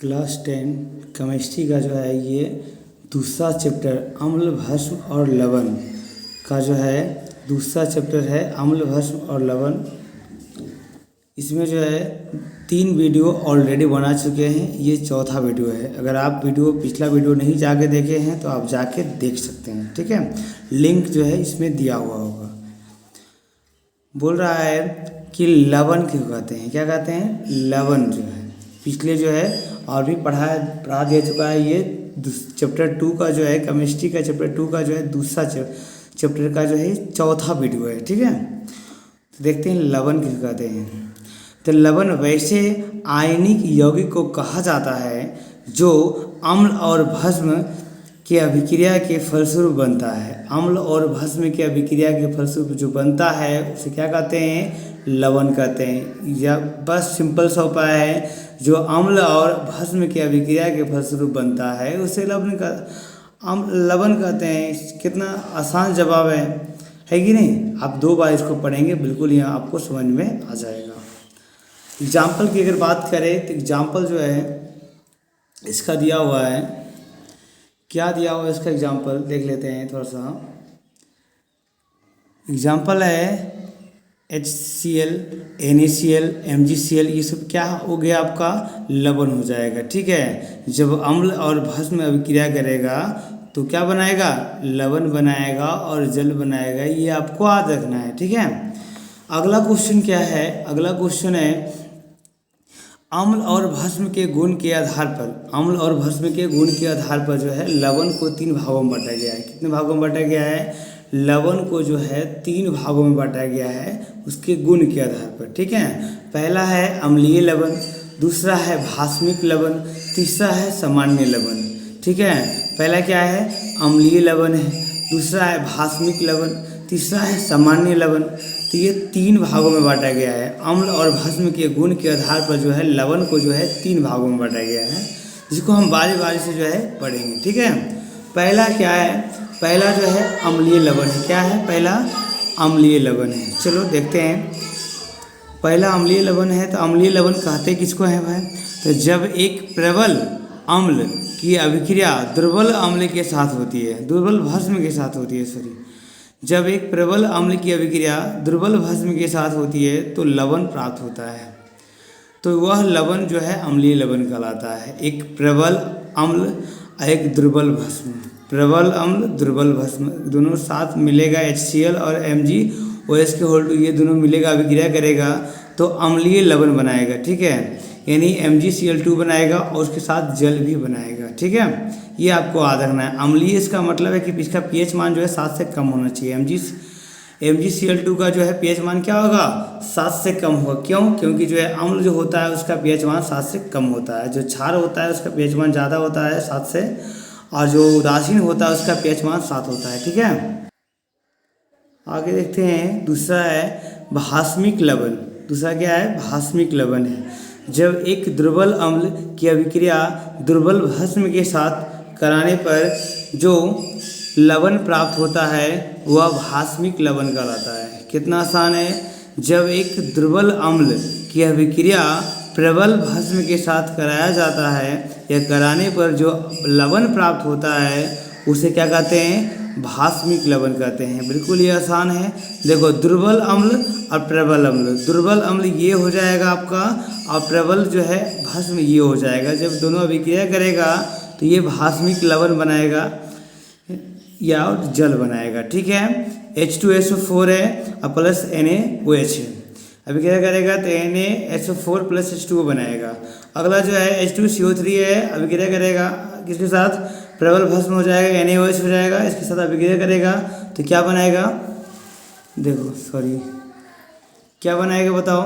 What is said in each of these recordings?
Class 10 chemistry का जो है ये दूसरा चैप्टर अम्ल भस्म और लवण का जो है दूसरा चैप्टर है अम्ल भस्म और लवण। इसमें जो है 3 वीडियो ऑलरेडी बना चुके हैं, ये चौथा वीडियो है। अगर आप पिछला वीडियो नहीं जाके देखे हैं तो आप जाके देख सकते हैं, ठीक है। लिंक जो है इसमें दिया हुआ होगा। बोल रहा है कि लवण क्यों कहते हैं, क्या कहते हैं, लवण जो है पिछले जो है और भी पढ़ा दिया चुका है। ये चैप्टर 2 का जो है केमिस्ट्री का चैप्टर 2 का जो है दूसरा चैप्टर का जो है चौथा वीडियो है, ठीक है। तो देखते हैं लवण किसे कहते हैं। तो लवण वैसे आयनिक यौगिक को कहा जाता है जो अम्ल और भस्म की अभिक्रिया के फलस्वरूप बनता है। अम्ल और भस्म की अभिक्रिया के फलस्वरूप जो बनता है उसे क्या कहते हैं, लवण कहते हैं। या बस सिंपल सा उपाय है, जो अम्ल और भस्म की अभिक्रिया के फलस्वरूप बनता है उसे लवण कहते हैं। कितना आसान जवाब है कि नहीं। आप 2 बार इसको पढ़ेंगे, बिल्कुल यहाँ आपको समझ में आ जाएगा। एग्जाम्पल की अगर बात करें तो एग्जाम्पल जो है इसका दिया हुआ है, क्या दिया हुआ है इसका एग्जाम्पल देख लेते हैं थोड़ा सा। एग्जाम्पल है HCl, NaCl, MgCl, ये सब क्या हो गया, आपका लवण हो जाएगा, ठीक है। जब अम्ल और भस्म अभिक्रिया करेगा तो क्या बनाएगा, लवण बनाएगा और जल बनाएगा। ये आपको याद रखना है, ठीक है। अगला क्वेश्चन क्या है, अगला क्वेश्चन है अम्ल और भस्म के गुण के आधार पर, अम्ल और भस्म के गुण के आधार पर जो है लवण को 3 भागों में बांटा गया है। कितने भागों में बांटा गया है, लवण को जो है 3 भागों में बांटा गया है उसके गुण के आधार पर, ठीक है। पहला है अम्लीय लवण, दूसरा है भास्मिक लवण, तीसरा है सामान्य लवण, ठीक है। पहला क्या है, अम्लीय लवण है, दूसरा है भास्मिक लवण, तीसरा है सामान्य लवण। तो ये 3 भागों में बांटा गया है। अम्ल और भस्म के गुण के आधार पर जो है लवण को जो है 3 भागों में बांटा गया है, जिसको हम बारी बारी से जो है पढ़ेंगे, ठीक है। पहला क्या है, पहला जो है अम्लीय लवण है। क्या है, पहला अम्लीय लवण है। चलो देखते हैं। पहला अम्लीय लवण है तो अम्लीय लवण कहते किसको है भाई, तो जब एक प्रबल अम्ल की अभिक्रिया दुर्बल अम्ल के साथ होती है, दुर्बल भस्म के साथ होती है, सॉरी, जब एक प्रबल अम्ल की अभिक्रिया दुर्बल भस्म के साथ होती है तो लवण प्राप्त होता है। तो वह लवण जो है अम्लीय लवण कहलाता है। एक प्रबल अम्ल और एक दुर्बल भस्म, प्रबल अम्ल दुर्बल भस्म दोनों साथ मिलेगा, HCl और MgOH के होल्ड, ये दोनों मिलेगा, अभिक्रिया करेगा तो अम्लीय लवण बनाएगा, ठीक है। यानी MgCl2 बनाएगा और उसके साथ जल भी बनाएगा, ठीक है। ये आपको याद रखना है। अम्लीय इसका मतलब है कि इसका pH मान जो है 7 से कम होना चाहिए। MgCl2 का जो है pH मान क्या होगा, 7 से कम होगा। क्यों, क्योंकि जो है अम्ल जो होता है उसका pH मान 7 से कम होता है, जो क्षार होता है उसका pH मान ज़्यादा होता है 7 से, और जो उदासीन होता है उसका pH मान 7 होता है, ठीक है। आगे देखते हैं, दूसरा है भास्मिक लवण। दूसरा क्या है, भास्मिक लवण है। जब एक दुर्बल अम्ल की अभिक्रिया दुर्बल भस्म के साथ कराने पर जो लवण प्राप्त होता है वह भास्मिक लवण कहलाता है। कितना आसान है, जब एक दुर्बल अम्ल की अभिक्रिया प्रबल भस्म के साथ कराया जाता है या कराने पर जो लवण प्राप्त होता है उसे क्या कहते हैं, भास्मिक लवण कहते हैं। बिल्कुल ये आसान है। देखो, दुर्बल अम्ल और प्रबल अम्ल, दुर्बल अम्ल ये हो जाएगा आपका और प्रबल जो है भस्म ये हो जाएगा। जब दोनों अभिक्रिया करेगा तो ये भास्मिक लवण बनाएगा या जल बनाएगा, ठीक है। H2SO4 है और प्लस NaOH है, अभिक्रिया करेगा तो NaSO4 प्लस H2O बनाएगा। अगला जो है H2CO3 है, अभिक्रिया करेगा किसके साथ, प्रबल भस्म हो जाएगा, NaOH हो जाएगा, इसके साथ अभिक्रिया करेगा तो क्या बनाएगा, देखो सॉरी क्या बनाएगा बताओ,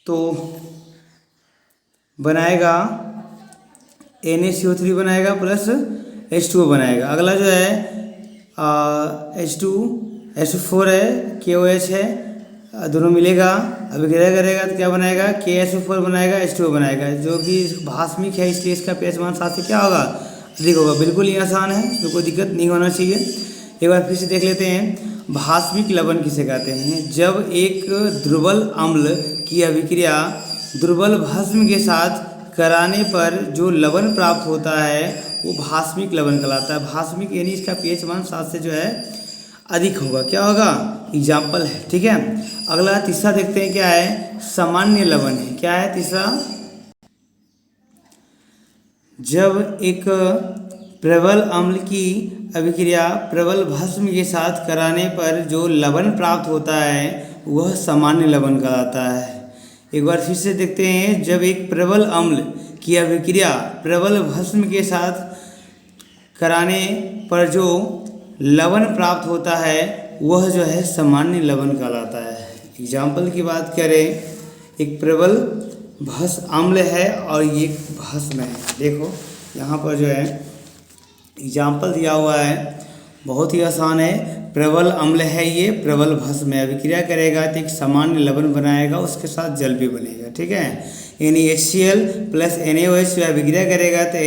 तो बनाएगा NaCO3 बनाएगा प्लस H2O बनाएगा। अगला जो है H2SO4 है, KOH है, दोनों मिलेगा, अभिक्रिया करेगा तो क्या बनाएगा, KSO4 बनाएगा, H2O बनाएगा, जो कि भास्मिक है इसलिए इसका pH मान 7 से क्या होगा, अधिक होगा। बिल्कुल ही आसान है, इसमें कोई दिक्कत नहीं होना चाहिए। एक बार फिर से देख लेते हैं, भास्मिक लवण किसे कहते हैं, जब एक दुर्बल अम्ल की अभिक्रिया दुर्बल भस्म के साथ कराने पर जो लवण प्राप्त होता है वो भास्मिक लवण कहलाता है। भास्मिक यानी इसका पीएच मान 7 से जो है अधिक होगा। क्या होगा? एग्जाम्पल है। ठीक है, अगला तीसरा देखते हैं क्या है। सामान्य लवण है। क्या है तीसरा? जब एक प्रबल अम्ल की अभिक्रिया प्रबल भस्म के साथ कराने पर जो लवण प्राप्त होता है वह सामान्य लवण कहलाता है। एक बार फिर से देखते हैं। जब एक प्रबल अम्ल की अभिक्रिया प्रबल भस्म के साथ कराने पर जो लवण प्राप्त होता है वह जो है सामान्य लवण कहलाता है। एग्जाम्पल की बात करें, एक प्रबल भस्म अम्ल है और ये भस्म है। देखो यहाँ पर जो है एग्जाम्पल दिया हुआ है, बहुत ही आसान है। प्रबल अम्ल है, ये प्रबल भस्म है, अभिक्रिया करेगा तो एक सामान्य लवण बनाएगा, उसके साथ जल भी बनेगा। ठीक है, NaHCl प्लस NaOH जो अभिक्रिया करेगा तो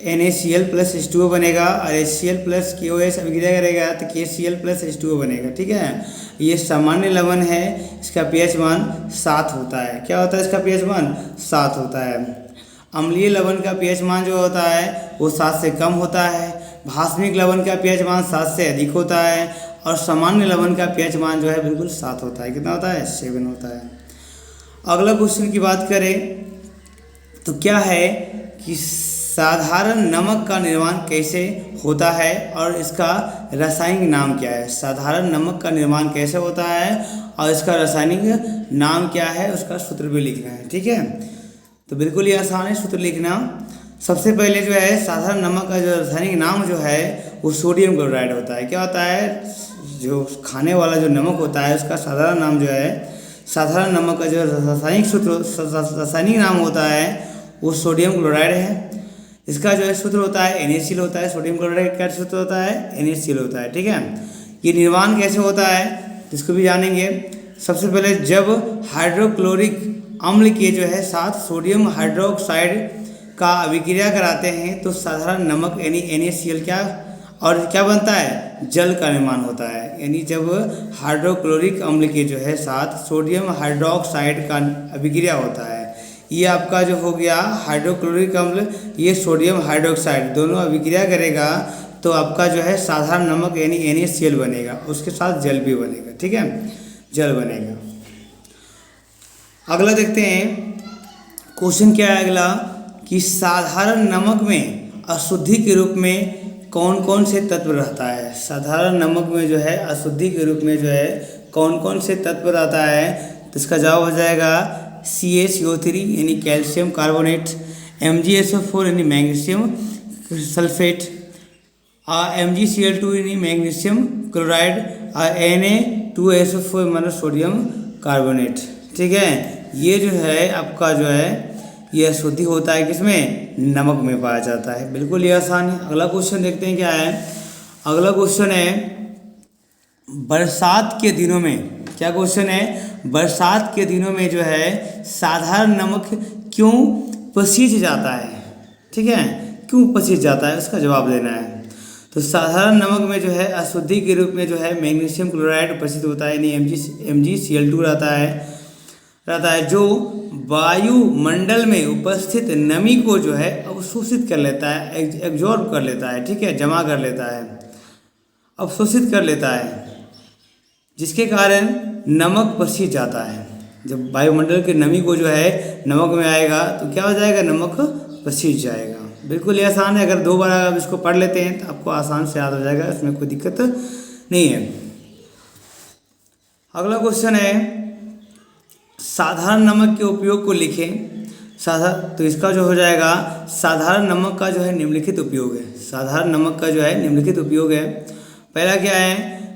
NaCl प्लस H2O बनेगा, और HCl प्लस KOH अभिक्रिया करेगा तो KCl प्लस H2O बनेगा। ठीक है, ये सामान्य लवण है, इसका pH मान 7 होता है। क्या होता है इसका pH मान? 7 होता है। अम्लीय लवण का pH मान जो होता है वो 7 से कम होता है। भास्मिक लवण का pH मान 7 से अधिक होता है, और सामान्य लवण का pH मान जो है बिल्कुल 7 होता है। कितना होता है? 7 होता है। अगला क्वेश्चन की बात करें तो क्या है कि साधारण नमक का निर्माण कैसे होता है और इसका रासायनिक नाम क्या है। साधारण नमक का निर्माण कैसे होता है और इसका रासायनिक नाम क्या है, उसका सूत्र भी लिखना है। ठीक है, तो बिल्कुल ही आसान है सूत्र लिखना। सबसे पहले जो है साधारण नमक का जो रासायनिक नाम जो है वो सोडियम क्लोराइड होता है। क्या होता है? जो खाने वाला जो नमक होता है उसका साधारण नाम जो है, साधारण नमक का जो रासायनिक नाम होता है वो सोडियम क्लोराइड है। इसका जो है सूत्र होता है NaCl होता है। सोडियम क्लोराइड का सूत्र होता है NaCl होता है। ठीक है, ये निर्माण कैसे होता है इसको भी जानेंगे। सबसे पहले जब हाइड्रोक्लोरिक अम्ल के जो है साथ सोडियम हाइड्रोक्साइड का अभिक्रिया कराते हैं तो साधारण नमक यानी NaCl क्या बनता है? जल का निर्माण होता है। यानी जब हाइड्रोक्लोरिक अम्ल के जो है साथ सोडियम हाइड्रोक्साइड का अभिक्रिया होता है, ये आपका जो हो गया हाइड्रोक्लोरिक अम्ल, ये सोडियम हाइड्रोक्साइड दोनों अभिक्रिया करेगा तो आपका जो है साधारण नमक यानी NaCl बनेगा, उसके साथ जल भी बनेगा। ठीक है, जल बनेगा। अगला देखते हैं क्वेश्चन क्या है अगला, कि साधारण नमक में अशुद्धि के रूप में कौन कौन से तत्व रहता है। साधारण नमक में जो है अशुद्धि के रूप में जो है कौन कौन से तत्व रहता है, तो इसका जवाब हो जाएगा CaCO3 यानी कैल्शियम कार्बोनेट, MgSO4 यानी मैग्नीशियम सल्फेट, MgCl2 यानी मैग्नीशियम क्लोराइड, और Na2SO4 माना सोडियम कार्बोनेट। ठीक है, ये जो है आपका जो है ये अशुद्धि होता है किसमें? नमक में पाया जाता है। बिल्कुल ये आसान है। अगला क्वेश्चन देखते हैं क्या है। अगला क्वेश्चन है बरसात के दिनों में। क्या क्वेश्चन है? बरसात के दिनों में जो है साधारण नमक क्यों पसीज जाता है। ठीक है, क्यों पसीज जाता है उसका जवाब देना है। तो साधारण नमक में जो है अशुद्धि के रूप में जो है मैग्नीशियम क्लोराइड उपस्थित होता है, यानी MgCl2 रहता है जो वायुमंडल में उपस्थित नमी को जो है अवशोषित कर लेता है, एब्जॉर्ब कर लेता है। ठीक है, जमा कर लेता है, अवशोषित कर लेता है, जिसके कारण नमक पसीज जाता है। जब वायुमंडल की नमी को जो है नमक में आएगा तो क्या हो जाएगा? नमक पसीज जाएगा। बिल्कुल ये आसान है। अगर 2 बार आप इसको पढ़ लेते हैं तो आपको आसान से याद हो जाएगा, इसमें कोई दिक्कत नहीं है। अगला क्वेश्चन है साधारण नमक के उपयोग को लिखें। तो इसका जो हो जाएगा साधारण नमक का जो है निम्नलिखित उपयोग है। साधारण नमक का जो है निम्नलिखित उपयोग है। पहला क्या है?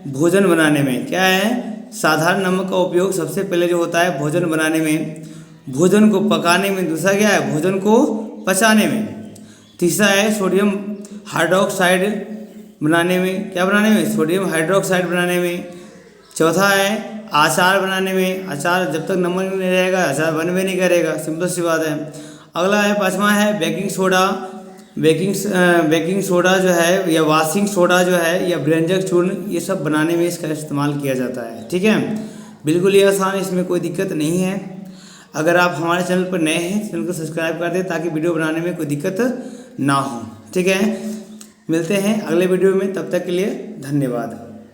भोजन बनाने में। क्या है? साधारण नमक का उपयोग सबसे पहले जो होता है भोजन बनाने में, भोजन को पकाने में। दूसरा क्या है? भोजन को पचाने में। तीसरा है सोडियम हाइड्रोक्साइड बनाने में। क्या बनाने में? सोडियम हाइड्रोक्साइड बनाने में। चौथा है अचार बनाने में। अचार जब तक नमक नहीं रहेगा अचार बन भी नहीं करेगा, सिंपल सी बात है। अगला है 5वां है बेकिंग सोडा। बेकिंग सोडा जो है या वॉशिंग सोडा जो है या व्यंजक चूर्ण, ये सब बनाने में इसका इस्तेमाल किया जाता है। ठीक है, बिल्कुल ये आसान है, इसमें कोई दिक्कत नहीं है। अगर आप हमारे चैनल पर नए हैं, चैनल को सब्सक्राइब कर दें ताकि वीडियो बनाने में कोई दिक्कत ना हो। ठीक है, मिलते हैं अगले वीडियो में, तब तक के लिए धन्यवाद।